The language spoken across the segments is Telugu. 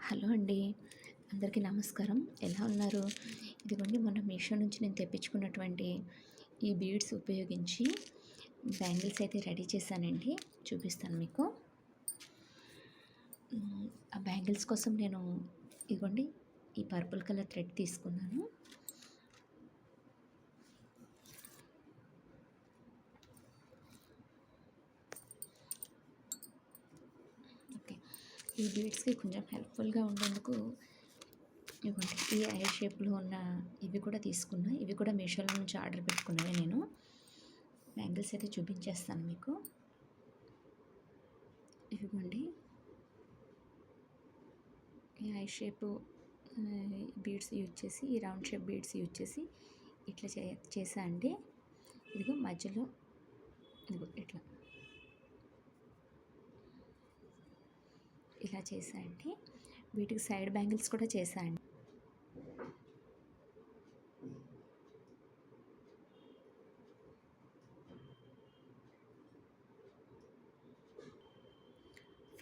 హలో అండి. అందరికీ నమస్కారం. ఎలా ఉన్నారు? ఇదిగోండి మొన్న మీషో నుంచి నేను తెప్పించుకున్నటువంటి ఈ బీడ్స్ ఉపయోగించి బ్యాంగిల్స్ అయితే రెడీ చేశానండి. చూపిస్తాను మీకు. ఆ బ్యాంగిల్స్ కోసం నేను ఇదిగోండి ఈ పర్పుల్ కలర్ థ్రెడ్ తీసుకున్నాను. ఓకే. ఈ బీడ్స్కి కొంచెం హెల్ప్ఫుల్గా ఉండేందుకు ఇవ్వండి ఈ ఐ షేప్లో ఉన్న ఇవి కూడా తీసుకున్నా. ఇవి కూడా మీషోలో నుంచి ఆర్డర్ పెట్టుకున్నవే నేను. బ్యాంగిల్స్ అయితే చూపించేస్తాను మీకు. ఇదిగోండి ఈ ఐ షేపు బీడ్స్ యూజ్ చేసి, ఈ రౌండ్ షేప్ బీడ్స్ యూజ్ చేసి ఇట్లా చేసా అండి. ఇదిగో మధ్యలో ఇదిగో ఇట్లా ఇలా చేసా అండి. వీటికి సైడ్ బ్యాంగిల్స్ కూడా చేసా అండి.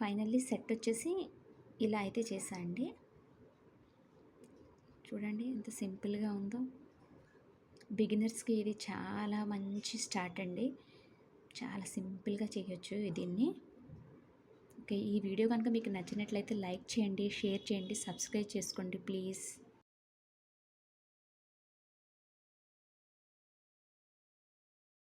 ఫైనల్లీ సెట్ వచ్చేసి ఇలా అయితే చేసా అండి. చూడండి ఎంత సింపుల్గా ఉందో. బిగినర్స్కి ఇది చాలా మంచి స్టార్ట్ అండి. చాలా సింపుల్గా చేయొచ్చు దీన్ని. ఓకే, ఈ వీడియో కనుక మీకు నచ్చినట్లయితే లైక్ చేయండి, షేర్ చేయండి, సబ్స్క్రైబ్ చేసుకోండి ప్లీజ్.